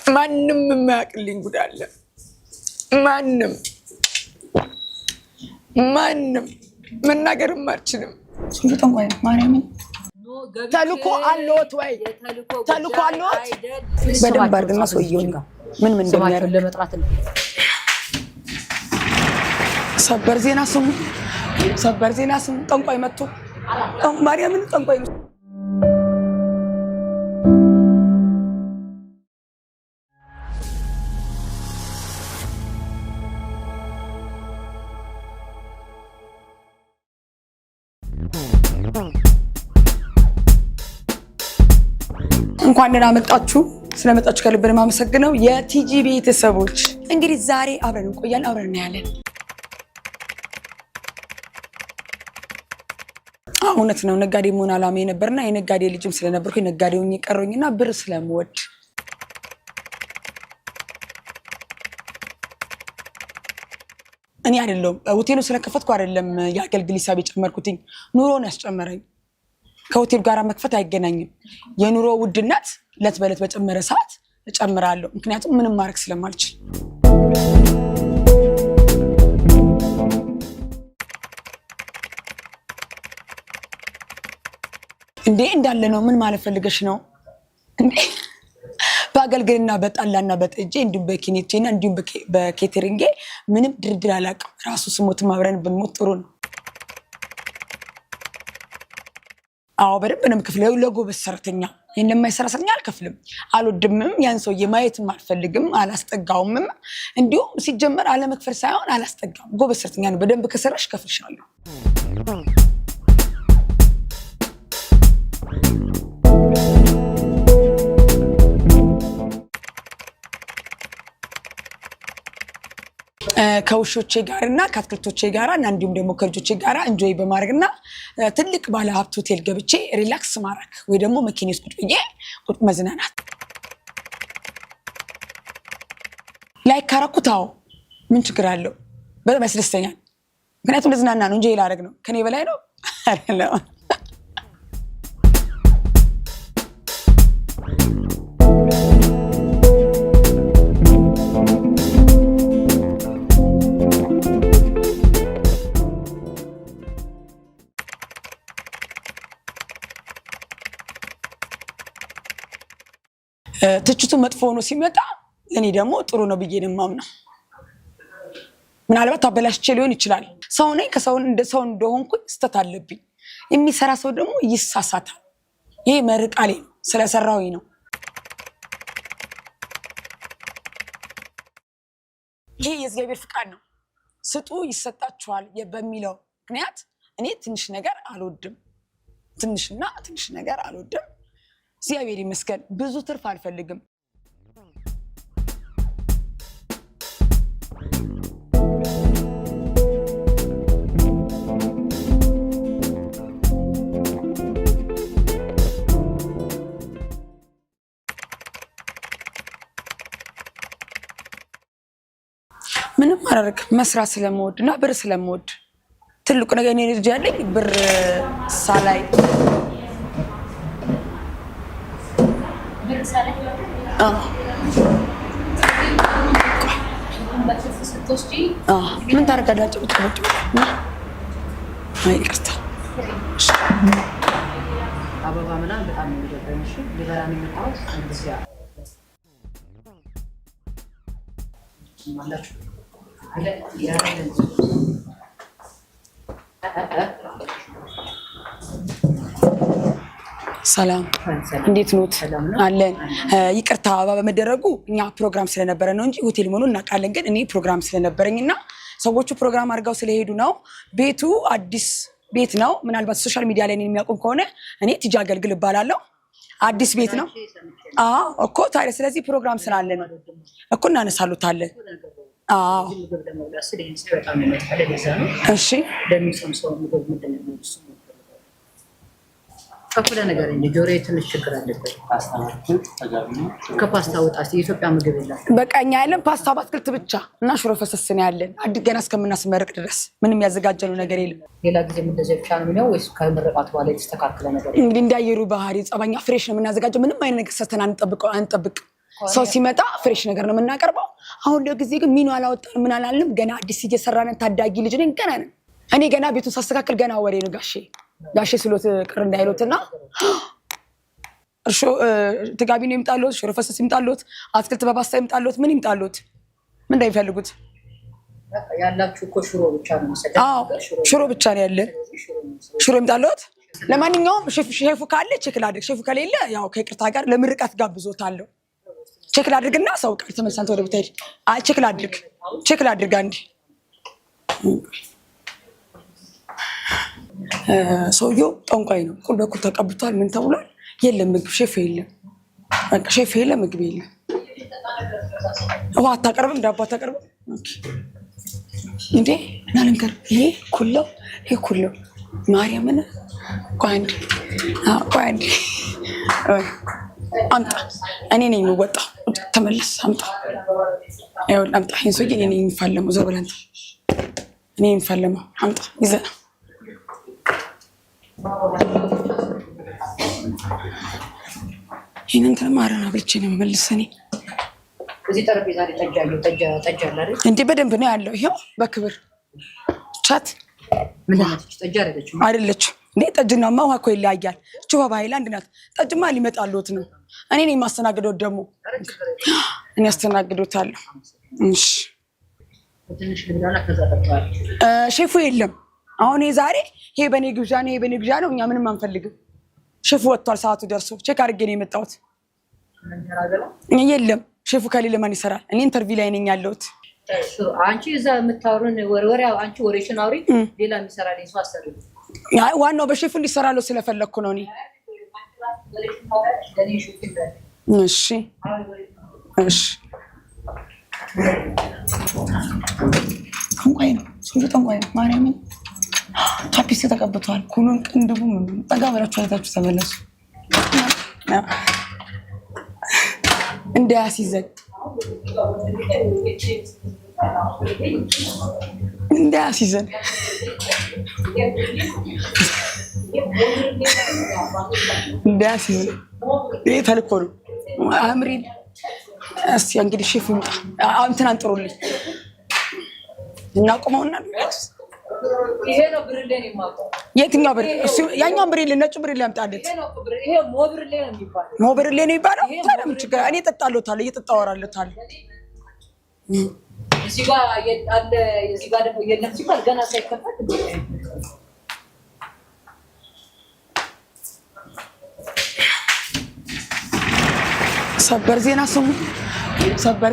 ማንም ማቅልኝ ጉዳለ ማንም መናገርም አልችልም። ጠንቋይ ማርያም ተልኮ አለዎት ወይ? ተልኮ አለዎት? በደንብ አድርግና ሰውየውን ምን እንደሚያደርግ ለመጥራት ነው። ሰበር ዜና ስሙ ጠንቋይ መጥቶ ማርያምን ጠንቋይ ነው። እንኳን ደህና መጣችሁ። ስለመጣችሁ ከልብ ነው የማመሰግነው የቲጂ ቤተሰቦች። እንግዲህ ዛሬ አብረን እንቆያለን፣ አብረን እናያለን። እውነት ነው ነጋዴ መሆን አላማዬ ነበርና የነጋዴ ልጅም ስለነበርኩ የነጋዴውን የቀረኝና ብር ስለምወድ እኔ አይደለም ሆቴሉ ስለከፈትኩ አይደለም ያገልግል ሂሳብ የጨመርኩትኝ ኑሮን ያስጨመረኝ። ከሆቴል ጋር መክፈት አይገናኝም። የኑሮ ውድነት ለት በለት በጨመረ ሰዓት እጨምራለሁ፣ ምክንያቱም ምንም ማድረግ ስለማልችል። እንዴ እንዳለ ነው። ምን ማለት ፈልገሽ ነው እንዴ? በአገልግልና በጣላና በጠጄ እንዲሁም በኪኔቴና እንዲሁም በኬተሪንግ ምንም ድርድር አላውቅም። ራሱ ስሞትም አብረን ብንሞት ጥሩ ነው። አዎ በደንብ ነው የምከፍለው ለጎበዝ ሰራተኛ። ይሄን ለማይሰራ ሰራተኛ አልከፍልም፣ አልወድምም። ያን ሰውዬ ማየትም አልፈልግም፣ አላስጠጋውምም። እንዲሁም ሲጀመር አለመክፈል ሳይሆን አላስጠጋም። ጎበዝ ሰራተኛ ነው። በደንብ ከሰራሽ ከፍልሻለሁ። ከውሾቼ ጋርና ከአትክልቶቼ ጋርና እንዲሁም ደግሞ ከልጆቼ ጋር እንጆይ በማድረግና ትልቅ ባለ ሀብት ሆቴል ገብቼ ሪላክስ ማድረግ ወይ ደግሞ መኪናስ ቁጭ ብዬ መዝናናት ላይክ ካረኩታው ምን ችግር አለው? በጣም ያስደስተኛል። ምክንያቱም ልዝናና ነው እንጂ ላደርግ ነው። ከኔ በላይ ነው አይደለም። ትችቱ መጥፎ ሆኖ ሲመጣ እኔ ደግሞ ጥሩ ነው ብዬ ነው የማምነው። ምናልባት አበላሽቼ ሊሆን ይችላል። ሰው ነኝ። እንደ ሰው እንደሆንኩኝ ስተት አለብኝ። የሚሰራ ሰው ደግሞ ይሳሳታል። ይሄ መርቃሌ ነው፣ ስለሰራሁኝ ነው። ይሄ የእግዚአብሔር ፍቃድ ነው። ስጡ ይሰጣችኋል በሚለው ምክንያት እኔ ትንሽ ነገር አልወድም። ትንሽ ነገር አልወድም። እግዚአብሔር ይመስገን። ብዙ ትርፍ አልፈልግም። ምንም አላደርግ መስራት ስለምወድና ብር ስለምወድ ትልቁ ነገር እኔ ልጅ ያለኝ ብር ሳላይ ምን ታደርጋላችሁ? ይቅርታ አበባ ምናምን በጣም የሚደብረኝ እሺ። ሊበራ ነው የመጣሁት እንደዚያ ማላችሁ ሰላም እንዴት ኖት? አለን። ይቅርታ አበባ በመደረጉ እኛ ፕሮግራም ስለነበረ ነው እንጂ ሆቴል መሆኑን እናውቃለን። ግን እኔ ፕሮግራም ስለነበረኝና ሰዎቹ ፕሮግራም አድርገው ስለሄዱ ነው። ቤቱ አዲስ ቤት ነው። ምናልባት ሶሻል ሚዲያ ላይ የሚያውቁም ከሆነ እኔ ቲጂ አገልግል እባላለሁ። አዲስ ቤት ነው እኮ ታዲያ። ስለዚህ ፕሮግራም ስላለ ነው እኮ እናነሳሉታለን። እሺ ከፍለ ነገር እንጂ ጆሮዬ ትንሽ ችግር አለበት። ከፓስታ ወጣስ የኢትዮጵያ ምግብ የለም። በቃኛ ያለን ፓስታ በአትክልት ብቻ እና ሽሮ ፈሰስ ነው ያለን። ገና እስከምናስመርቅ ድረስ ምንም ያዘጋጀነው ነገር የለም። ሌላ ጊዜ እንደዚህ ብቻ ነው የሚለው ወይስ ከምርቃቱ በኋላ የተስተካከለ ነገር? እንግዲህ እንዳየሩ ባህሪ ጸባኛ ፍሬሽ ነው የምናዘጋጀው። ምንም አይነት ነገር ሰተን አንጠብቅ። ሰው ሲመጣ ፍሬሽ ነገር ነው የምናቀርበው። አሁን ለጊዜ ግን ሚኑ አላወጣን ምን አላልንም። ገና አዲስ እየሰራን ታዳጊ ልጅ ነኝ ገና ነን። እኔ ገና ቤቱን ሳስተካክል ገና ወሬ ነው ጋሼ ስሎት ቅር እንዳይሎትና እርሾ ተጋቢ ነው ይምጣሎት፣ ሽሮ ፈሰስ ይምጣሎት፣ አትክልት በፓስታ ይምጣሎት፣ ምን ይምጣሎት፣ ምን እንዳይፈልጉት ያላችሁ እኮ ሽሮ ብቻ ነው መሰለኝ። አዎ ሽሮ ብቻ ነው ያለን። ሽሮ ይምጣሎት። ለማንኛውም ሼፉ ካለ ቼክ ላድርግ፣ ሼፉ ከሌለ ያው ከይቅርታ ጋር ለምርቃት ጋብዞታለሁ። ቼክ ላድርግና ሰው ቃል ተመሳንተ ወደ ቤት ሄድ። አይ ቼክ ላድርግ አንዴ። ሰውየው ጠንቋይ ነው። ቁል በኩል ተቀብቷል። ምን ተብሏል? የለም ምግብ ሼፍ የለም። በቃ ሼፍ የለም፣ ምግብ የለም። ውሃ አታቀርብም፣ ዳቦ አታቀርብም። ኦኬ እንዴ እና ልንገር፣ ይሄ ኩሎ ማርያምን ቆይ አንዴ አምጣ። እኔ ነኝ የምወጣው። ተመለስ፣ አምጣ። ይኸውልህ አምጣ። ይሄን ሰውዬ እኔ ነኝ የሚፋለመው። ዞር በል አንተ። እኔ የሚፋለመው አምጣ፣ ይዘህ ይሄን እንትን ማረና ብልቼ ነው የምመልስ እኔ። እዚህ ጠረጴዛ ላይ ጠጅ አለ አይደል? እንዴ በደንብ ነው ያለው። ይሄው በክብር ቻት ጠጅ አይደለች እንዴ? ጠጅና ውሃ እኮ ይለያያል። እቺ ውሃ በሃይላንድ ናት። ጠጅማ ሊመጣልዎት ነው። እኔ ነኝ የማስተናግደው። ደግሞ እኔ አስተናግዶታለሁ። እሺ ሼፉ የለም አሁን ዛሬ። ይሄ በኔ ግብዣ ነው፣ እኛ ምንም አንፈልግም። ሼፉ ወጥቷል፣ ሰዓቱ ደርሶ ቼክ አድርጌ ነው የመጣሁት። የለም ሼፉ ከሌለ ማን ይሰራል? እኔ ኢንተርቪው ላይ ነኝ ያለሁት። አንቺ እዛ የምታወሩን ወሬ አንቺ ወሬሽን አውሪ፣ ሌላ የሚሰራልኝ ሰው አሰሪ። አይ ዋናው በሼፉ እንዲሰራለሁ ስለፈለኩ ነው እኔ። እሺ ጠንቋይ ነው ሰውዬው፣ ጠንቋይ ነው። ማርያምን ታፒስ ተቀብቷል። ኩኑን ቅንድቡ ምን ጠጋ ብላችሁ አይታችሁ ተመለሱ። እንዳያስይዘን ይሄ ተልኮ ነው። አምሪን እስቲ እንግዲህ ሼፍ ይምጣ። እንትን አንጥሩልኝ እናቆመውና ይሄ ነው ብርሌ ነው የማውቀው። የትኛው ብርሌ? እሱ ያኛው ብርሌ፣ ነጭ ብርሌ ያምጣለት። ይሄ ሞብርሌ ነው የሚባለው። ሞብርሌ ነው የሚባለው። ታዲያ ምን ችግር? እኔ እጠጣለታለሁ፣ እየጠጣሁ አወራለታለሁ። እዚህ ጋር አለ፣ እዚህ ጋር ደግሞ የለም ሲባል ገና ሳይከፈት ሰበር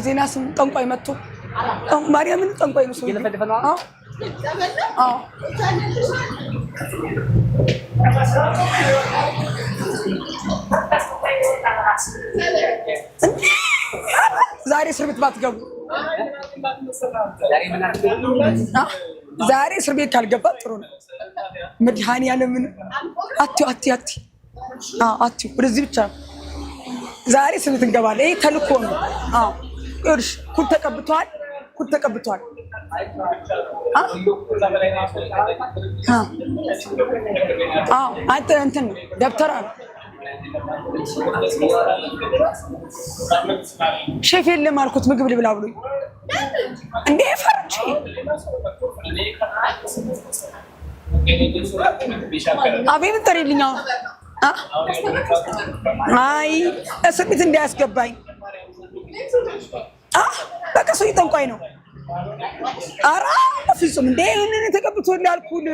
ዜና ስሙ። ጠንቋይ መጥቶ ማርያምን ጠንቋይ ነው ሰው። ዛሬ እስር ቤት ባትገቡ፣ ዛሬ እስር ቤት ካልገባ ጥሩ ነው። መድኃኒዓለምን አትዩ ወደዚህ ብቻ ዛሬ እስር ቤት እንገባለን። ይሄ ተልኮ ነው። ይኸውልሽ ኩል ተቀብቷል። አንተ እንትን ደብተራ ሼፍ የለም አልኩት። ምግብ ልብላ ብሎኝ እንዴ ፈርቼ አቤት ጥሪልኝ። አይ እስር ቤት እንዳያስገባኝ። በቃ ሰውዬው ጠንቋይ ነው። ኧረ ፍጹም እንደ ይህንን ተቀብቶልሃል፣ ኩል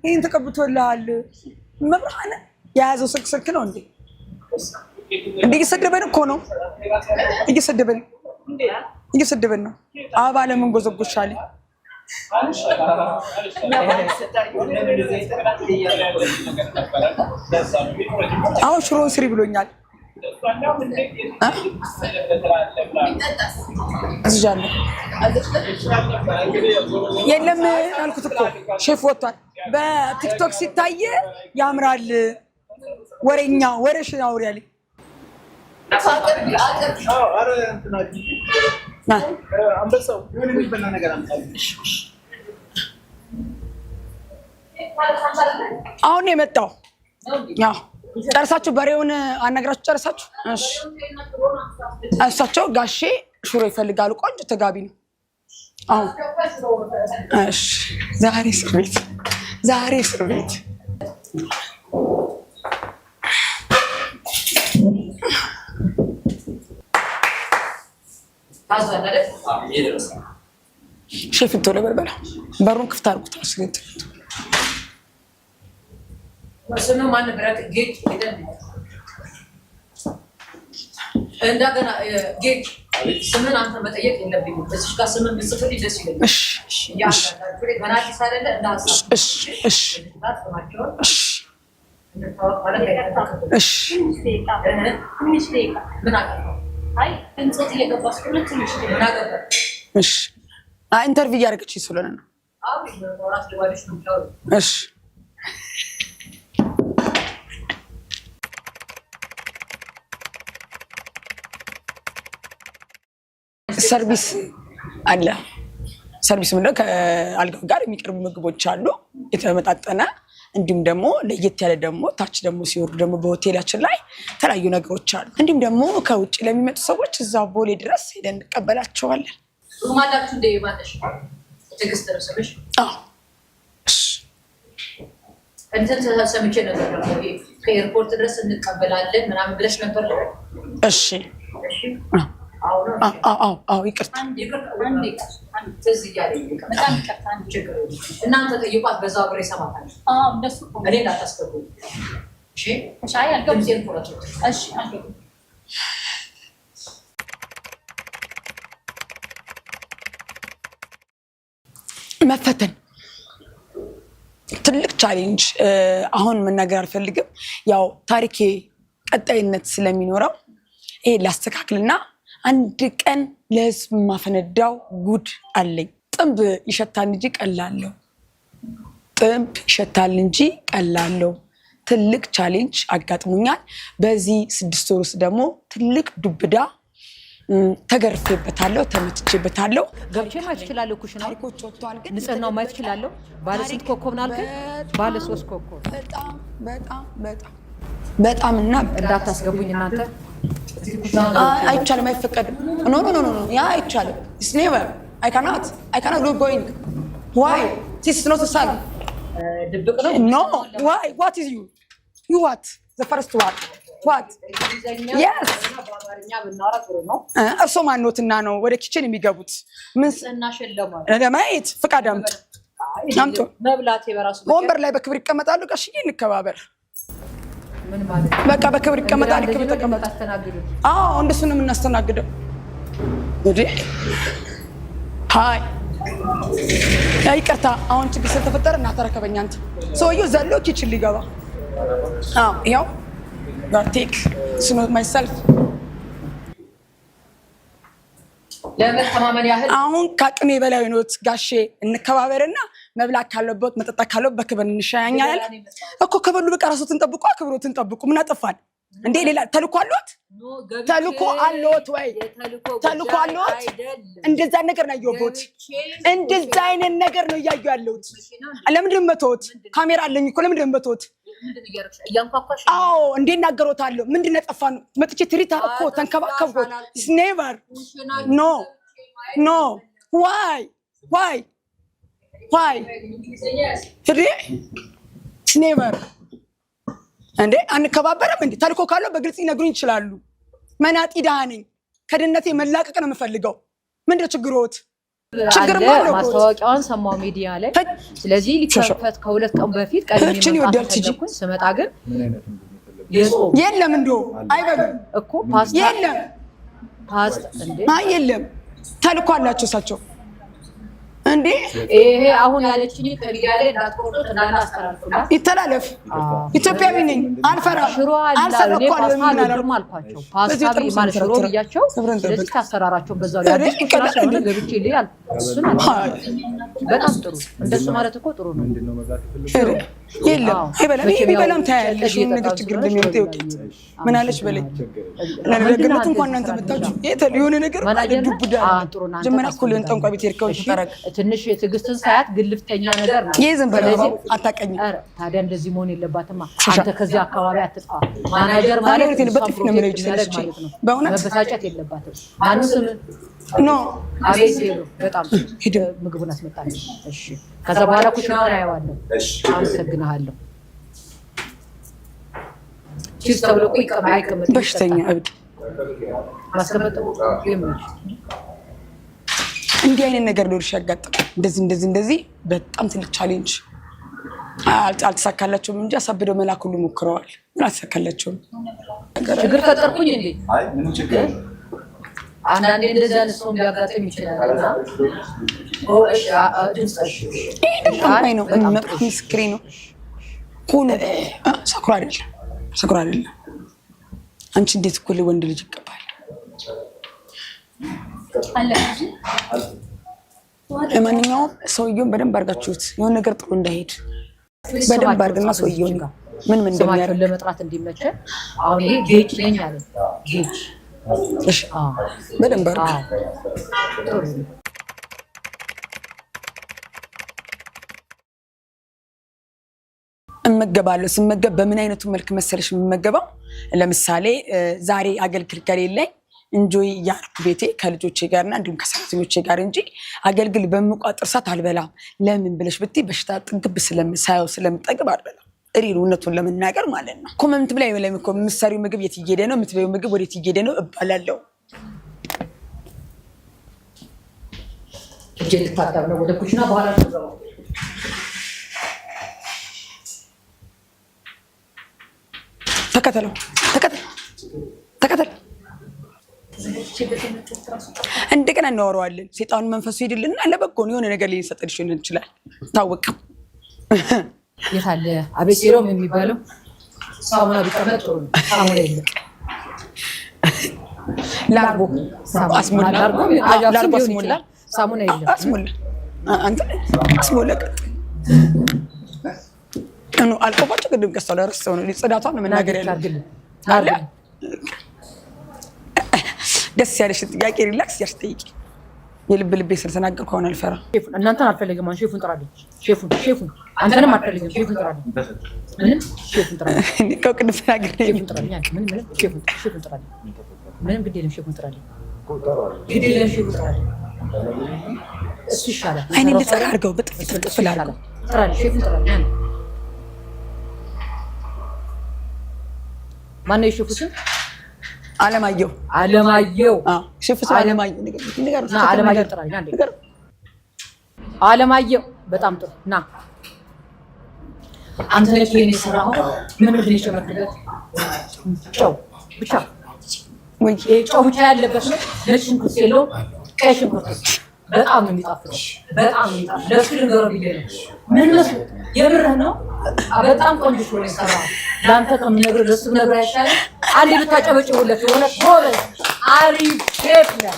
ይህን ተቀብቶልሃል። መብርሃን የያዘው ስልክ ነው እንዴ? እየሰደበን እኮ ነው፣ እየሰደበን ነው። አበባ ለምን ጎዘጎሻል? አሁን ሽሮን ስሪ ብሎኛል። እዝጃለሁ የለም አልኩት እኮ ሼፍ ወጥቷል። በቲክቶክ ሲታይ ያምራል። ወሬኛ ወሬሽ አውሪ አለኝ። አሁን የመጣው ጨርሳችሁ በሬውን አናግራችሁ ጨርሳችሁ? እሺ እሳቸው ጋሼ ሽሮ ይፈልጋሉ። ቆንጆ ተጋቢ ነው። አዎ እሺ። ዛሬ እስር ቤት ሼፍ ቶሎ በልበላ። በሩን ክፍት አድርጉት። አስገድ ወሰነው ማን ብራት ጌት ሄደን እንደገና ጌት ስምን አንተ መጠየቅ የለብኝም። እዚህ ጋር ስምን ብጽፍልኝ ደስ ይለኛል። እሺ ያ ገና አዲስ አይደለ እንዳሰብ እሺ እሺ ምን አቀረው? አይ እንጽት እየገባስ ሁለት ትንሽ ምን አቀረው? እሺ ኢንተርቪው እያደረገች ስለሆነ ነው። አዎ ወራት ደባለሽ ነው ታው። እሺ ሰርቪስ አለ። ሰርቪስ ምንድነው? ከአልጋው ጋር የሚቀርቡ ምግቦች አሉ የተመጣጠነ። እንዲሁም ደግሞ ለየት ያለ ደግሞ ታች ደግሞ ሲወርዱ ደግሞ በሆቴላችን ላይ የተለያዩ ነገሮች አሉ። እንዲሁም ደግሞ ከውጭ ለሚመጡ ሰዎች እዛ ቦሌ ድረስ ሄደን እንቀበላቸዋለን። ሩማላችሁ እንደ ይባልሽ ትግስት ተረሰበሽ? አዎ እንትን ሰምቼ ነበር ነው ከኤርፖርት ድረስ እንቀበላለን ምናምን ብለሽ ነበር። እሺ እሺ አዎ ይቅርታ እናንተ ጠይቋት። በዛ ብር ይሰማታል። እኔ እንዳታስገቡ መፈተን ትልቅ ቻሌንጅ። አሁን መናገር አልፈልግም፣ ያው ታሪኬ ቀጣይነት ስለሚኖረው ይሄ ላስተካክልና አንድ ቀን ለህዝብ ማፈነዳው ጉድ አለኝ። ጥንብ ይሸታል እንጂ ቀላለሁ። ትልቅ ቻሌንጅ አጋጥሞኛል። በዚህ 6 ወር ውስጥ ደግሞ ትልቅ ዱብዳ ተገርፌበታለሁ፣ ተመትቼበታለሁ። ገብቼ ማየት እችላለሁ። ኩሽና ታሪኮች ወጥቷል፣ ግን ንጽህናው ማየት እችላለሁ። ባለ ስንት ኮከብ ነው አልከኝ? ባለ 3 ኮከብ። በጣም እና እንዳታስገቡኝ እናንተ። አይቻልም፣ አይፈቀድም። ኖ ያ አይቻልም። It's never. I cannot do going. Why? This is not a salon. ድብቅ ነው። No. Why? What is you? You what? The first one. What? Yes. እርሶ ማንኖትና ነው ወደ ኪችን የሚገቡት? ምን እናሸለማለን? ለማየት ፍቃድ አምጡ። መብላቴ በራሱ ወንበር ላይ በክብር ይቀመጣሉ። ጋሽዬ እንከባበር። ምን ማለት በቃ በክብር ይቀመጣል። ክብር ተቀመጣ። አዎ እንደሱ ነው የምናስተናግደው። እንዴ ሃይ ይቅርታ፣ አሁን ችግር ስለተፈጠረ እና ተረከበኝ። አንተ ሰውዬው ዘሎ ኪችን ሊገባ ይኸው ቴክ ስኖት ማይሰልፍ ለመተማመን ያህል አሁን ከአቅሜ በላይ ኖት። ጋሼ እንከባበርና መብላት ካለበት መጠጣት ካለበት በክብር እንሸያኛለን እኮ። ከበሉ በቃ ራስዎትን ጠብቁ፣ አክብሮትን ጠብቁ። ምን አጠፋን እንዴ? ሌላ ተልኮ አለዎት? ተልኮ አለዎት ወይ? ተልኮ አለዎት? እንደዛ ነገር ነው ያየሁት። እንደዛ አይነት ነገር ነው እያየሁ ያለሁት። ለምንድን ነው የምትወት? ካሜራ አለኝ እኮ። ለምንድን ነው የምትወት? አዎ እንዴ እናገሮታለሁ። ምንድን ነው ያጠፋን? መጥቼ ትሪታ እኮ ተንከባከብኩት። ኢትስ ኔቨር ኖ ዋይ ኢትስ ኔቨር እንዴ አንከባበረም እንዴ? ተልኮ ካለው በግልጽ ይነግሩኝ ይችላሉ። መናጢ ደሃ ነኝ። ከድህነቴ መላቀቅ ነው የምፈልገው። ምንድነው ችግሮት? ችግር ማለት ነው። ማስታወቂያውን ሰማው ሚዲያ ላይ። ስለዚህ ሊከፈት ከ2 ቀን በፊት ቀድሜ መጣሁ። ስመጣ ግን የለም እንደው አይበሉም እኮ ፓስታ የለም እንዴ የለም። ተልኮ አላቸው እሳቸው እንዴ። ይሄ አሁን ያለችኝ ከሚዲያ ላይ እንዳትቆርጡት እንዳላስተላልፉላት ይተላለፍ። ኢትዮጵያዊ ነኝ፣ አልፈራም። ሽሮ አልሰረኳልም አልኳቸው። ፓስታ ማለት ሽሮ ብያቸው። ስለዚህ ታሰራራቸው በዛው ላይ አዲስ ቁጥራ ስለሆነ ገብቼ ልይ እሱን በጣም ጥሩ እንደሱ ማለት እኮ ጥሩ ነው። የለም አይበላም ይበላም ታያለሽ ምን ነገር ችግር እንደሚወጣ ይወጣ ምን አለች በለኝ ለነገርነት እንኳን እናንተ መጣችሁ የሆነ ነገር ዱብዳ ጀመና እኮ ሊሆን ጠንቋይ ቤት ሄድከው ተጠረቅ ትንሽ የትዕግስትን ሳያት ግልፍተኛ ነገር ነው ይዘን በለው አታቀኝ ታዲያ እንደዚህ መሆን የለባትማ አንተ ከዚህ አካባቢ አትጥፋ ማናጀር ማለት በጥፍ ነው ምን ይችላልሽ በእውነት መበሳጨት የለባትም ማኑ ስም ኖ አቤት በጣም ምግቡን አስመጣልኝ እሺ ከዛ በኋላ ኩሽናውን አየዋለሁ አመሰግናለሁ ቺስ ተብሎ አይቀመጥ በሽተኛ እብድ ማስቀመጥ ይመች እንዲህ አይነት ነገር ሎርሽ ያጋጥም እንደዚህ በጣም ትልቅ ቻሌንጅ አልተሳካላቸውም እንጂ አሳብደው መላክ ሁሉ ሞክረዋል ምን አልተሳካላቸውም ችግር ፈጠርኩኝ እንዴ አይ ምን ችግር አንዳንዴ እንደዛ ለሰውም ሊያጋጥም ይችላልና እሺ ድምጽሽ አይ ነው ምስክሬ ነው ሁሉ ሰክራ አይደለም አንቺ እንዴት እኮ ለወንድ ልጅ ይቀባል ለማንኛውም ሰውየውን በደንብ አድርጋችሁት የሆነ ነገር ጥሩ እንዳይሄድ በደንብ አድርግና ሰውየውን ምን እንደሚያደርግ ለመጥራት እንዲመቸ አሁን ይሄ ጌጅ ነኝ አለ ጌጅ እሺ በደንብ አድርግ እመገባለሁ ስመገብ በምን አይነቱ መልክ መሰለሽ የምመገበው ለምሳሌ ዛሬ አገልግል ከሌለኝ እንጆይ ያርኩ ቤቴ ከልጆቼ ጋርና እንዲሁም ከሰራተኞቼ ጋር እንጂ አገልግል በመቋጠር ሰዓት አልበላም ለምን ብለሽ ብትይ በሽታ ጥግብ ስለምሳየው ስለምጠግብ አልበላም እሪሩነቱን ለመናገር ማለት ነው ኮሜንት ላይ ወለም እኮ ምሳሪው ምግብ የት ይሄደ ነው ምትበዩ ምግብ ወዴት ይሄደ ነው እባላለሁ እጄ ልታጠብ ነው ወደ ኩሽና በኋላ ነው ተከተል እንደገና እናወራዋለን ሰይጣኑ መንፈሱ ይድልና ለበጎ ነው የሆነ ነገር ሊሰጥልሽ ይችላል ታወቅ የታለ አቤሴሎም የሚባለው ሳሙና ቢቀመጥ ጥሩ ነው ሳሙና የለም ላርጎ አስሙላ ላርጎ አስሙላ ሳሙና የለም አስሙላ አንተ አስሙላ ነው አልቆባቸው ቅድም ከሰው ላይ ረስተው ነው ጽዳቷን መናገር ያለብን አለ ደስ ያለሽ ጥያቄ ሪላክስ ያስጠይቂ የልብ ስለተናገርኩ አሁን አልፈራ እናንተን አልፈልግም ማን ሼፉን ጥራልኝ ሼፉን አንተንም አልፈልግም ሼፉን ጥራልኝ ምንም ሼፉን ጥራልኝ ንቀው ቅድም ተናገር ሼፉን ጥራልኝ ምንም ሼፉን ጥራልኝ ምንም ግድ የለም ሼፉን ጥራልኝ ግድ የለም ሼፉን ጥራልኝ እሱ ይሻላል አይኔ እንደዛ አድርገው በጥፍ ላድርገው ጥራልኝ ሼፉን ጥራልኝ ማነው የሼፉ ስም አለማየሁ ሼፉ ስም አለማየሁ ነገር አለማየሁ ጥራልኝ አንዴ አለማየሁ በጣም ጥሩ ና አንተ ነህ የሰራው ምን ልጅ ጨው ብቻ ወይ ጨው ብቻ ያለበት ነው ነጭ ሽንኩርት የለውም ቀይ ሽንኩርት በጣም ነው የሚጣፍጥ ለሱ ነገር ቢገኝ ምን መስሎ የምርህ ነው በጣም ቆንጆ ነው የሰራው ላንተ ከምነግርህ ለሱ ነገር አይሻልም አንዴ ብታጨበጭቡለት የሆነ ጎበዝ አሪፍ ሼፍ ነው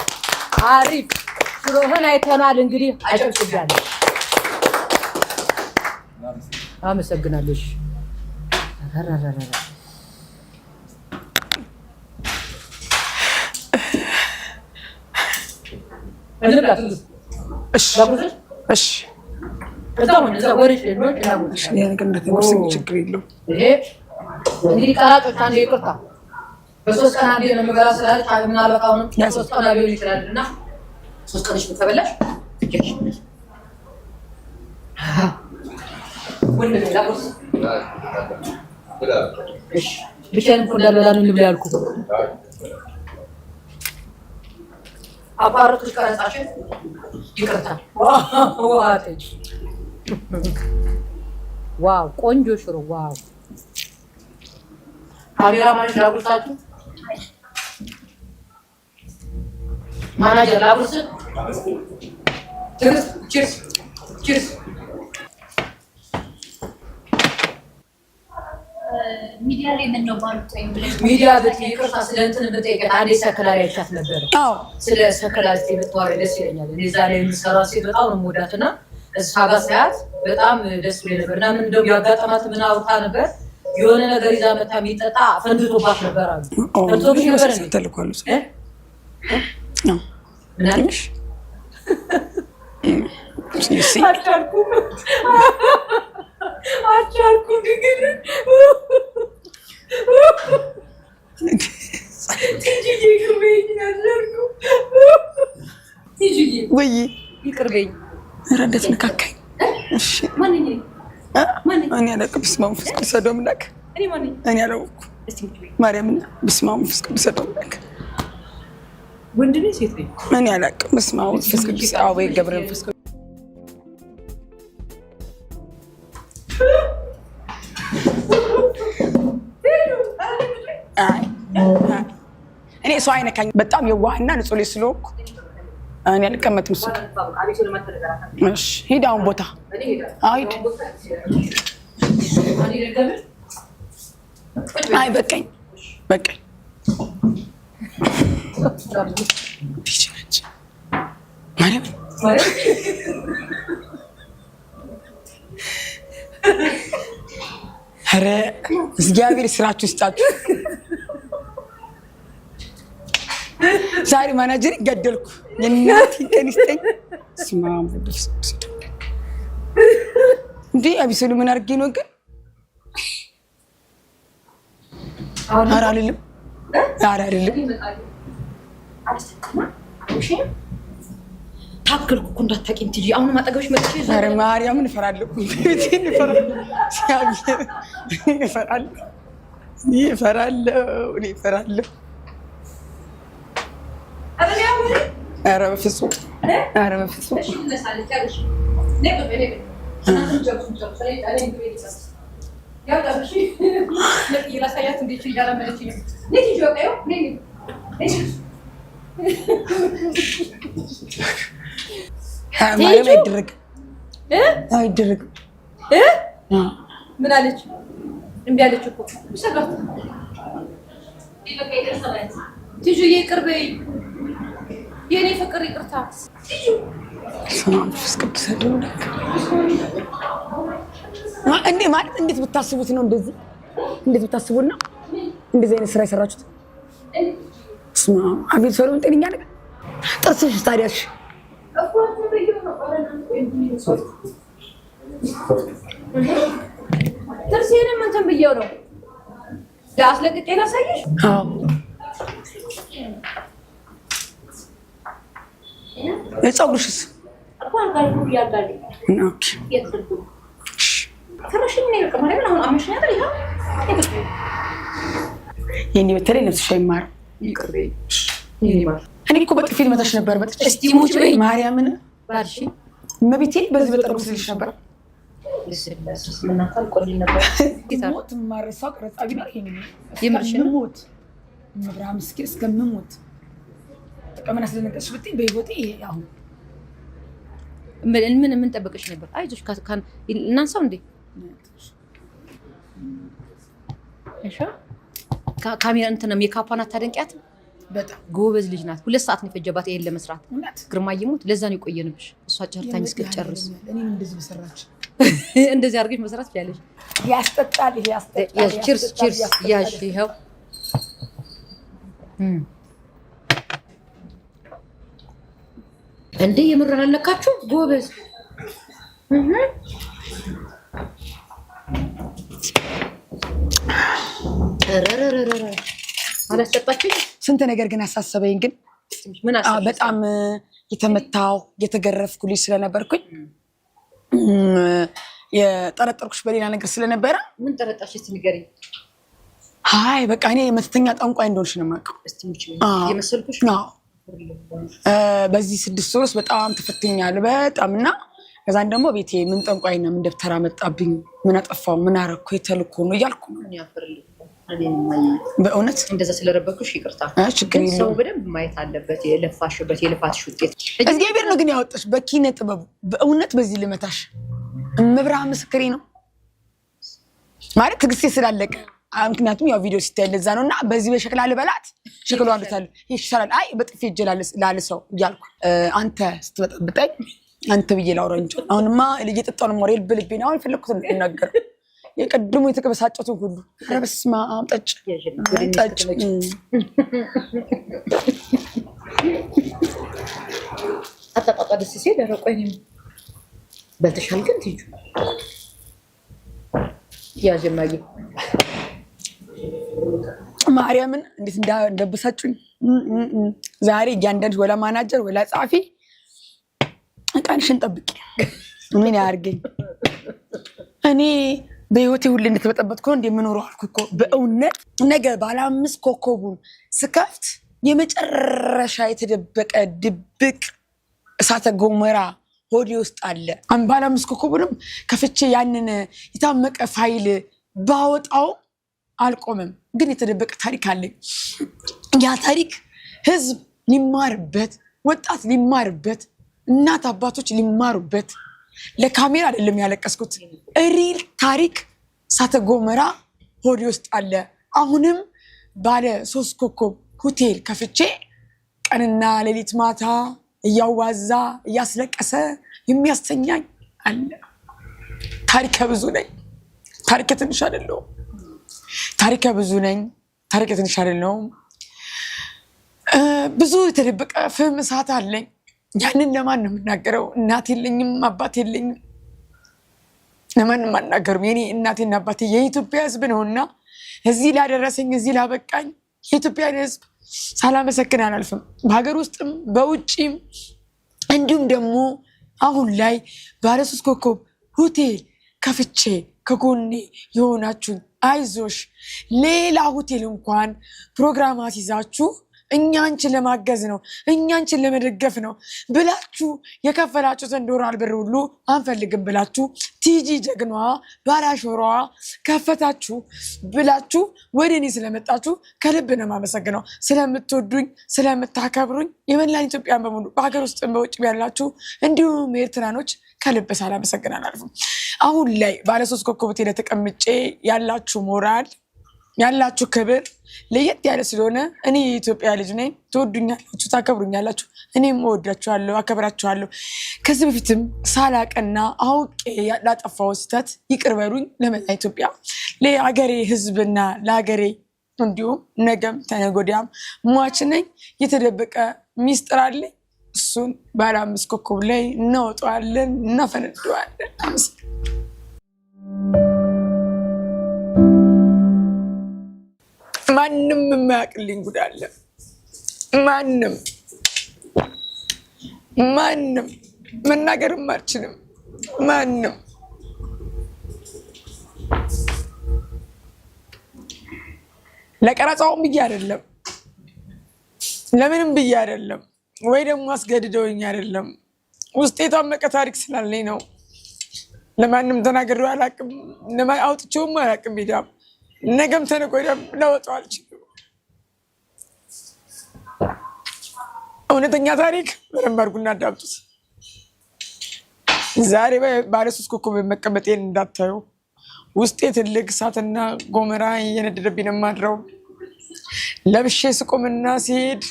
አሪፍ ስለሆነ አይተናል እንግዲህ አጨብጭባለሁ አመሰግናለሁ እሺ እዛ ወሬሽ ለሎች ያውቁሽ ነገር እንደተወሰነ ችግር የለውም እንግዲህ ቀራጮች አንዴ ይቅርታ በሶስት ቀን አንዴ ነው የምበላ ስላለች ምናልባት አሁንም ሶስት ቀን ሊሆን ይችላልና ሶስት ቀንሽ ተበላሽ ወንድ ላቁስ እሺ ብቻዬን እኮ እንዳልበላ ነው ልብላ ያልኩት አባረቱ ቀረጻሽ ይቅርታ ዋው ቆንጆ ሽሮ ዋው ካሜራ ማንሽ ላቁርሳችሁ ማናጀር ላቁርስ ቺርስ ሚዲያ ላይ ምን ነው ባሉት ወይም ሚዲያ በይቅርታ ስለ እንትን በጠይቀት አንዴ ሰከላ ላይ ቻት ነበር። አዎ ስለ ሰከላ ሲብቷል ደስ ይለኛል። እኔ ዛሬ የምሰራ ሴት በጣም ነው የምወዳትና እሷ ጋር ሳያት በጣም ደስ ብሎኝ ነበር። እና ምን እንደው ያጋጠማት ምን አውርታ ነበር የሆነ ነገር ይዛ መታ የሚጠጣ ፈንድቶባት ነበር አሉ። ፈንድቶብሽ ነበር እንዴ? ተልኳሉ ነው ምን አልሽ? አልቻልኩም ግን ወይ ይቅርበኝ ረዳት ነካካኝ። እሺ እኔ አላውቅም። በስመ አብ ወመንፈስ ቅዱስ አሐዱ አምላክ። እኔ አላወኩም። ማርያምን በስመ አብ ወመንፈስ ቅዱስ አሐዱ አምላክ። ወንድ ነኝ ሴት ነኝ? እኔ አላውቅም። በስመ አብ ወመንፈስ ቅዱስ አብ ገብረ መንፈስ ቅዱስ እኔ ሰው አይነካኝ። በጣም የዋህና ንጹህ ልጅ ስለሆንኩ እኔ አልቀመጥም። እሱ እሺ ሂድ አሁን ቦታ ሂድ። አይ በቃኝ በቃኝ። ኧረ እግዚአብሔር ስራችሁ ይስጣችሁ። ዛሬ ማናጀር ገደልኩ። የእናቴ ቀን ይስጠኝ። ስማ እንዴ አቢሶሉ ምን አድርጌ ነው ግን? ኧረ አይደለም ኧረ አይደለም ታገልኩ እኮ እንዳታውቂኝ ትጂ። አሁንም አጠገብሽ መጥቼ ኧረ ማርያምን እፈራለሁ። ቤቴን እፈራለሁ። እፈራለሁ። ኧረ በፍፁም ኧረ በፍፁም ማርያም አይደረግም። ምን አለች? እምቢ አለች እኮ ትጁዬ ይቅር በይኝ የኔ ፍቅር ይቅርታ። እንዴ ማለት እንዴት ብታስቡት ነው እንደዚህ? እንዴት ብታስቡት ነው እንደዚህ አይነት ስራ የሰራችሁት? ስማ አቤል ሰሩን ጤነኛ ነገር ጥርስሽ ታዲያሽ ጥርሴንም እንትን ብዬው ነው ለአስለቅቄ ላሳየሽ። አዎ የፀጉርሽስ የኔ በተለይ ነፍስሽ አይማርም። እኔ እኮ በጥፊ ልመታሽ ነበር። ማርያምን እመቤቴ በዚህ በጠርሙስ ስልሽ ነበር። ሞት የማረሳው ቀረጻ ቢኖር እስከምሞት መብርሃን ምስኪን እስከምሞት ቀመና ስለነቀሽ ብትይ በህይወቴ አሁን ምን ጠበቅሽ ነበር? አይዞሽ እናንሳው እንዴ እሺ። ካሜራ እንትን ነው ሜካፓን አታደንቂያት? በጣም ጎበዝ ልጅ ናት። 2 ሰዓት ነው የፈጀባት ይሄን ለመስራት። ግርማ ይሙት ለዛ ነው የቆየንብሽ። እሷ ጨርታኝ እስከጨርስ እኔም እንደዚህ በሰራች እንደዚህ አድርገሽ መስራት ትችያለሽ። ያስጠጣል። ይሄ ያስጠጣል። ቺርስ ያሽ ይሄው እንዴ የምር አላለካችሁ? ጎበዝ አላስጠጣችኝ። ስንት ነገር ግን ያሳሰበኝ ግን በጣም የተመታው የተገረፍኩ ልጅ ስለነበርኩኝ የጠረጠርኩሽ በሌላ ነገር ስለነበረ። ምን ጠረጣሽ? እስቲ ንገሪኝ። አይ በቃ እኔ መተተኛ ጠንቋይ እንደሆንሽ ነው የማውቀው። እስቲ የመሰልኩሽ? በዚህ 6 ወር ውስጥ በጣም ተፈትኛለሁ በጣም እና ከዛን ደግሞ ቤቴ ምን ጠንቋይና ምን ደብተራ መጣብኝ፣ ምን አጠፋው፣ ምን አረኩ፣ የተልኮ ነው እያልኩ ነው። በእውነት እንደዛ ስለረበኩሽ ይቅርታ። ችግር የለውም። ሰው በደንብ ማየት አለበት የለፋሽበት የልፋትሽ ውጤት። እግዚአብሔር ነው ግን ያወጣሽ በኪነ ጥበቡ። በእውነት በዚህ ልመታሽ መብርሃን ምስክሬ ነው ማለት ትግስቴ ስላለቀ ምክንያቱም ያው ቪዲዮ ሲታይ እንደዛ ነውና በዚህ በሸክላ ልበላት ሸክሏን ልታል ይሻላል አይ በጥፊ እጀላልስ ላልሰው እያልኩ አንተ ስትበጠብጠኝ አንተ ብዬ ላውራ እንጂ አሁንማ እየጠጣው ነው ሞሬል ብልቤ ነው አሁን ፈለኩት ነገር የቀድሞ የተከበሳጨቱ ሁሉ ኧረ በስመ አብ ጠጭ አጣጣጣ ደስ ሲል ደረቆኝ በልተሻል ግን ትይጁ ያጀማይ ማርያምን እንዴት እንደበሳጩኝ ዛሬ እያንዳንድ ወላ ማናጀር ወላ ጻፊ ቀንሽን ጠብቂ ምን ያርገኝ እኔ በህይወቴ ሁሉ እንደተበጠበጥኩ ነው እንደምኖረው አልኩ እኮ በእውነት ነገ ባለ 5 ኮከቡን ስከፍት የመጨረሻ የተደበቀ ድብቅ እሳተ ገሞራ ሆዴ ውስጥ አለ ባለ 5 ኮከቡንም ከፍቼ ያንን የታመቀ ፋይል ባወጣው አልቆምም ግን የተደበቀ ታሪክ አለ ያ ታሪክ ህዝብ ሊማርበት ወጣት ሊማርበት እናት አባቶች ሊማሩበት ለካሜራ አይደለም ያለቀስኩት ሪል ታሪክ እሳተ ገሞራ ሆዴ ውስጥ አለ አሁንም ባለ 3 ኮከብ ሆቴል ከፍቼ ቀንና ሌሊት ማታ እያዋዛ እያስለቀሰ የሚያስተኛኝ አለ ታሪክ ብዙ ነኝ ታሪክ ትንሽ አይደለም ታሪክ ብዙ ነኝ ታሪክ ትንሽ አይደለም ብዙ የተደበቀ ፍም እሳት አለኝ ያንን ለማን ነው የምናገረው እናት የለኝም አባት የለኝም ለማን ማናገር የኔ እናቴና አባቴ የኢትዮጵያ ህዝብ ነውና እዚህ ላደረሰኝ እዚህ ላበቃኝ የኢትዮጵያ ህዝብ ሳላመሰግን አላልፍም በሀገር ውስጥም በውጪም እንዲሁም ደግሞ አሁን ላይ ባለ 3 ኮከብ ሆቴል ከፍቼ ከጎኔ የሆናችሁ አይዞሽ ሌላ ሆቴል እንኳን ፕሮግራማት ይዛችሁ እኛንችን ለማገዝ ነው እኛንችን ለመደገፍ ነው ብላችሁ የከፈላችሁትን ዶላር ብር ሁሉ አንፈልግም ብላችሁ ቲጂ ጀግናዋ ባላሾሯ ከፈታችሁ ብላችሁ ወደኔ ስለመጣችሁ ከልብ ነው ማመሰግነው ስለምትወዱኝ ስለምታከብሩኝ የመላን ኢትዮጵያን በሙሉ በሀገር ውስጥ በውጭ ያላችሁ እንዲሁም ኤርትራኖች ከልብ ሳላመሰግን አላልፍም አሁን ላይ ባለ 3 ኮከብ ሆቴል ተቀምጬ ያላችሁ ሞራል ያላችሁ ክብር ለየት ያለ ስለሆነ እኔ የኢትዮጵያ ልጅ ነኝ ትወዱኛላችሁ ታከብሩኛላችሁ እኔም እወዳችኋለሁ አከብራችኋለሁ ከዚህ በፊትም ሳላቀና አውቄ ያላጠፋው ስህተት ይቅር በሉኝ ለመላ ኢትዮጵያ ለሀገሬ ህዝብና ለሀገሬ እንዲሁም ነገም ተነገ ወዲያም ሟች ነኝ የተደበቀ ሚስጥር አለ እሱን ባለ 5 ኮከብ ላይ እናወጣዋለን እናፈነደዋለን ማንም የማያውቅልኝ ጉድ አለ ማንም መናገርም አልችልም ማንም ለቀረጻውም ብዬ አይደለም ለምንም ብዬ አይደለም ወይ ደግሞ አስገድደውኝ አይደለም ውስጤ የታመቀ ታሪክ ስላለኝ ነው ለማንም ተናግሬው አላውቅም አውጥቼውም አላውቅም ቢዳም ነገም ተነገ ወዲያም ላወጣው አልችልም እውነተኛ ታሪክ በደንብ አድርጉና አዳምጡት ዛሬ ባለ 3 ኮከብ መቀመጤን እንዳታዩ ውስጤ ትልቅ እሳትና ገሞራ የነደደብኝ ነው የማድረው ለብሼ ስቆምና ሲሄድ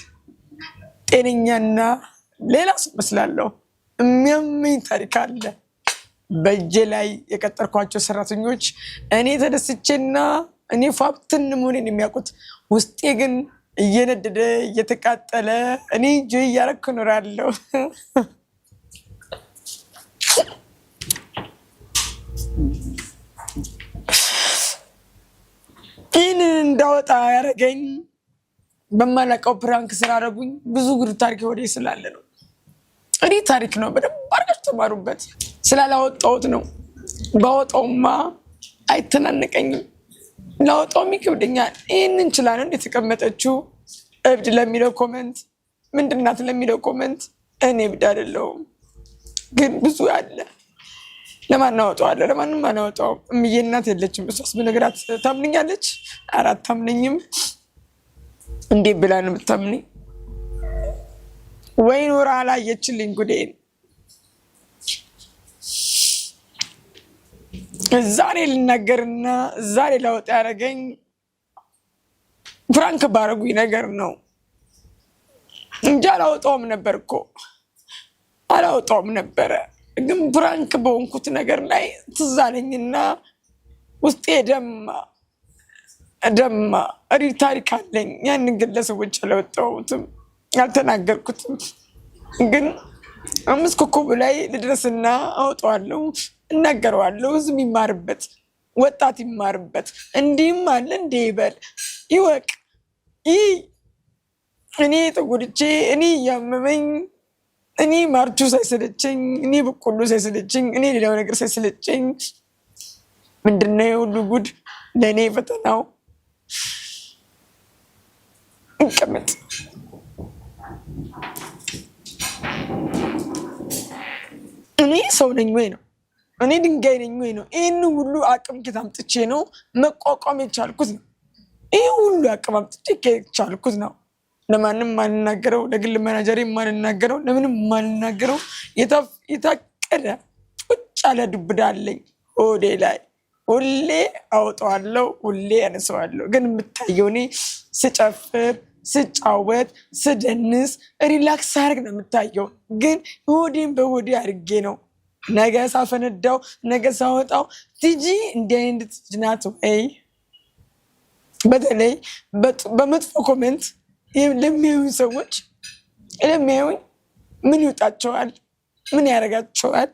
ጤነኛና ሌላ ሰው መስላለሁ የሚያመኝ ታሪክ አለ በእጄ ላይ የቀጠርኳቸው ሰራተኞች እኔ ተደስቼና እኔ ፋብትን መሆኔን የሚያውቁት ውስጤ ግን እየነደደ እየተቃጠለ እኔ ጆይ እያረኩ እኖራለሁ ይህንን እንዳወጣ ያደረገኝ በማላውቀው ፕራንክ ስላደረጉኝ ብዙ ጉድ ታሪክ ወዲህ ስላለ ነው እኔ ታሪክ ነው በደንብ አድርጋችሁ ተማሩበት ስላላወጣሁት ነው ባወጣውማ አይተናነቀኝም ላወጣውም ይከብደኛል ይህንን ችላል እንዴት ተቀመጠችው እብድ ለሚለው ኮሜንት ምንድናት ለሚለው ኮሜንት እኔ እብድ አይደለሁም ግን ብዙ አለ ለማን አወጣዋለሁ ለማንም አላወጣውም እምዬ እናት የለችም እሷስ በነገራት ታምነኛለች አራት ታምነኝም እንዴ ብላ ነው የምታምነኝ ወይ ኖራ አላየችልኝ ጉዴን ዛሬ ልናገርና ዛሬ ላወጣ ያደረገኝ ፍራንክ ባረጉኝ ነገር ነው እንጂ አላወጣውም ነበር እኮ አላወጣውም ነበረ። ግን ፍራንክ በሆንኩት ነገር ላይ ትዝ አለኝና ውስጤ ደማ ሪል ታሪክ አለኝ። ያንን ግን ለሰዎች አላወጣሁትም አልተናገርኩትም። ግን 5 ኮከብ ላይ ልድረስና አወጣዋለሁ፣ እናገረዋለሁ። ህዝብ ይማርበት፣ ወጣት ይማርበት። እንዲህም አለ እንዲህ ይበል ይወቅ። እኔ ተጎድቼ እኔ እያመመኝ እኔ ማርቹ ሳይሰለቸኝ እኔ በቆሎ ሳይሰለቸኝ እኔ ሌላው ነገር ሳይሰለቸኝ ምንድነው የሁሉ ጉድ ለእኔ ፈተናው? እንቀመጥ። እኔ ሰው ነኝ ወይ ነው? እኔ ድንጋይ ነኝ ወይ ነው? ይህን ሁሉ አቅም ከየት አምጥቼ ነው መቋቋም የቻልኩት ነው? ይህ ሁሉ አቅም አምጥቼ የቻልኩት ነው። ለማንም ማልናገረው፣ ለግል መናጀሬ ማልናገረው፣ ለምንም ማልናገረው የታቀደ ቁጭ ያለ ዱብዳ አለኝ ሆዴ ላይ። ሁሌ አወጣዋለሁ፣ ሁሌ ያነሳዋለሁ። ግን የምታየው እኔ ስጨፍር፣ ስጫወት፣ ስደንስ፣ ሪላክስ ሳርግ ነው የምታየው። ግን ሆዴን በሆዴ አድርጌ ነው ነገ ሳፈነዳው፣ ነገ ሳወጣው ቲጂ እንዲህ አይነት ልጅ ናት ወይ? በተለይ በመጥፎ ኮሜንት ለሚያዩኝ ሰዎች ለሚያዩኝ ምን ይውጣቸዋል? ምን ያደርጋቸዋል?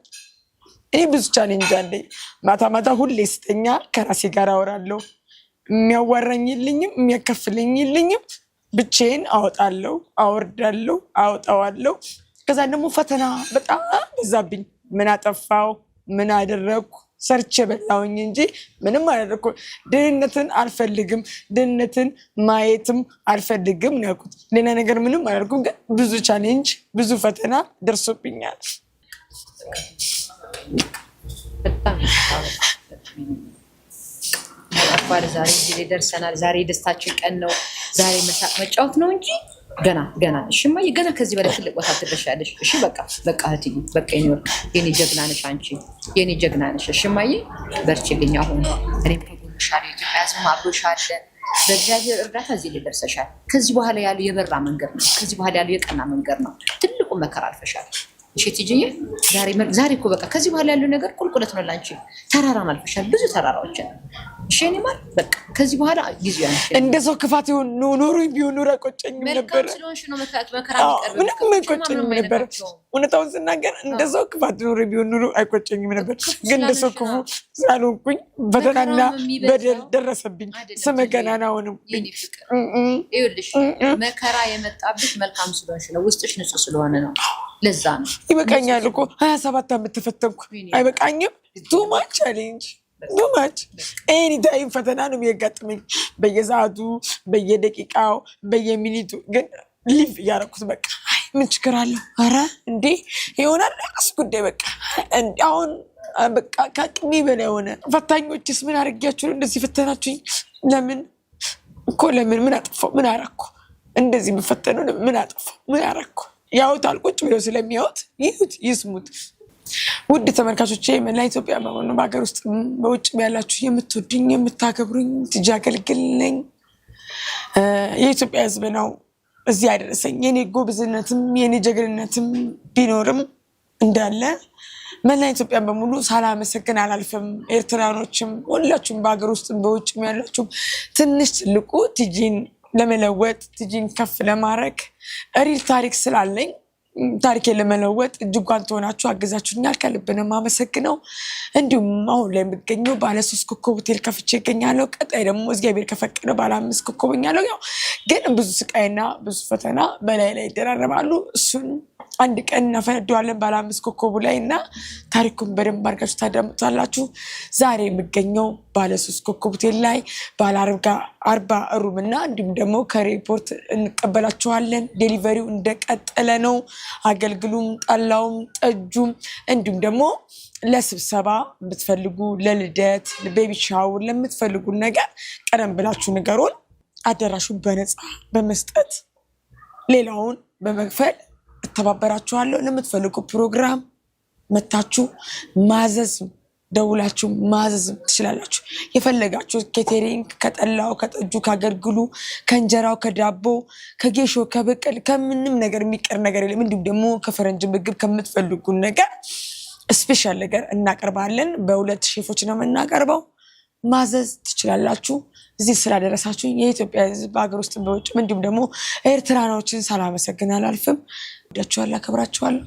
ይህ ብዙ ቻሌንጅ አለኝ። ማታ ማታ ሁሌ ስተኛ ከራሴ ጋር አወራለሁ። የሚያዋራኝልኝም የሚያከፍልኝልኝም ብቻዬን አወጣለሁ፣ አወርዳለሁ፣ አወጣዋለሁ። ከዛ ደግሞ ፈተና በጣም በዛብኝ። ምን አጠፋው? ምን አደረግኩ? ሰርቼ በላውኝ እንጂ ምንም አላደረኩ። ድህነትን አልፈልግም፣ ድህነትን ማየትም አልፈልግም ነው ያልኩት። ሌላ ነገር ምንም አላደረኩም። ግን ብዙ ቻሌንጅ ብዙ ፈተና ደርሶብኛል። ዛሬ ጊዜ ደርሰናል። ዛሬ ደስታችን ቀን ነው። ዛሬ መሳቅ መጫወት ነው እንጂ ገና እሽማዬ፣ ገና ከዚህ በላይ ትልቅ ቦታ ትደርሻለሽ። እሺ በቃ እህትዬ፣ በቃ የኔ ወርቅ፣ የኔ ጀግና ነሽ አንቺ፣ የኔ ጀግና ነሽ። እሽማዬ በርቺልኝ። አሁን እኔም ከጎንሻለሁ፣ የኢትዮጵያ ሕዝብ አብሮሻል። በእግዚአብሔር እርዳታ እዚህ ላይ ደርሰሻል። ከዚህ በኋላ ያለው የበራ መንገድ ነው። ከዚህ በኋላ ያለው የቀና መንገድ ነው። ትልቁ መከራ አልፈሻል። እሺ ትጂዬ፣ ዛሬ እኮ በቃ ከዚህ በኋላ ያለው ነገር ቁልቁለት ነው ላንቺ። ተራራን አልፈሻል፣ ብዙ ተራራዎችን። እሺ እኔ ማለት በቃ ከዚህ በኋላ ጊዜው ያንቺ። እንደ ሰው ክፋት ኖሮኝ ቢሆን ኖሮ አይቆጨኝም ነበር። ምንም አይቆጨኝም ነበር። እውነታውን ስናገር እንደ ሰው ክፋት ኖሮኝ ቢሆን ኖሮ አይቆጨኝም ነበር። ግን እንደ ሰው ክፉ ስላልሆንኩኝ ፈተናና በደል ደረሰብኝ። ስመ ገናና ሆንብኝ። ይኸውልሽ መከራ የመጣብሽ መልካም ስለሆንሽ ነው፣ ውስጥሽ ንጹህ ስለሆነ ነው። ለዛ ነው። ይበቃኛል እኮ 27 ዓመት ተፈተንኩ። አይበቃኝም? ቱማች ቻሌንጅ ቱማች። ኤኒታይም ፈተና ነው የሚያጋጥመኝ፣ በየሰዓቱ፣ በየደቂቃው፣ በየሚኒቱ። ግን ሊቭ እያደረኩት በቃ ምን ችግር አለው? ኧረ እንዴ ይሆናል ራስ ጉዳይ። በቃ አሁን በቃ ከአቅሜ በላይ ሆነ። ፈታኞችስ ምን አድርጊያችሁ ነው እንደዚህ ፈተናችሁኝ? ለምን እኮ ለምን? ምን አጠፋው? ምን አደረኩ? እንደዚህ የምፈተነው ምን አጠፋው? ምን አደረኩ? ያውታል። ቁጭ ብለው ስለሚያዩት ይሁት ይስሙት። ውድ ተመልካቾቼ መላ ኢትዮጵያ በመሆኑ በሀገር ውስጥ በውጭ ያላችሁ የምትወዱኝ የምታከብሩኝ ቲጂ አገልግል ነኝ። የኢትዮጵያ ሕዝብ ነው እዚህ ያደረሰኝ። የኔ ጎብዝነትም የኔ ጀግንነትም ቢኖርም እንዳለ መላ ኢትዮጵያ በሙሉ ሳላመሰግን አላልፍም። ኤርትራኖችም ሁላችሁም በሀገር ውስጥ በውጭም ያላችሁ ትንሽ ትልቁ ቲጂን ለመለወጥ ቲጂን ከፍ ለማድረግ ሪል ታሪክ ስላለኝ ታሪኬን ለመለወጥ እጅጓን ትሆናችሁ አገዛችሁኛል። ከልብ ነው የማመሰግነው። እንዲሁም አሁን ላይ የምገኘው ባለ 3 ኮከብ ሆቴል ከፍቼ ይገኛለሁ። ቀጣይ ደግሞ እግዚአብሔር ከፈቀደ ባለ 5 ኮከብ እኛለሁ። ያው ግን ብዙ ስቃይና ብዙ ፈተና በላይ ላይ ይደራረባሉ። እሱን አንድ ቀን እናፈነደዋለን ባለ 5 ኮከቡ ላይ እና ታሪኩን በደንብ አድርጋችሁ ታዳምጣላችሁ። ዛሬ የምገኘው ባለ 3 ኮከብ ሆቴል ላይ ባለ 40 ሩም እና እንዲሁም ደግሞ ከሪፖርት እንቀበላችኋለን። ዴሊቨሪው እንደቀጠለ ነው። አገልግሉም፣ ጠላውም፣ ጠጁም እንዲሁም ደግሞ ለስብሰባ ብትፈልጉ፣ ለልደት፣ ቤቢ ሻወር ለምትፈልጉ ነገር ቀደም ብላችሁ ንገሩን። አዳራሹን በነፃ በመስጠት ሌላውን በመክፈል እተባበራችኋለሁ። ለምትፈልጉ ፕሮግራም መታችሁ ማዘዝ ደውላችሁ ማዘዝ ትችላላችሁ። የፈለጋችሁ ኬተሪንግ ከጠላው ከጠጁ ካገልግሉ ከእንጀራው ከዳቦ ከጌሾ ከበቀል ከምንም ነገር የሚቀር ነገር የለም። እንዲሁም ደግሞ ከፈረንጅ ምግብ ከምትፈልጉን ነገር ስፔሻል ነገር እናቀርባለን። በ2 ሼፎች ነው የምናቀርበው። ማዘዝ ትችላላችሁ። እዚህ ስላደረሳችሁ የኢትዮጵያ ሕዝብ በሀገር ውስጥ በውጭ እንዲሁም ደግሞ ኤርትራኖችን ሳላመሰግን አላልፍም። ወዳችኋለሁ፣ አከብራችኋለሁ።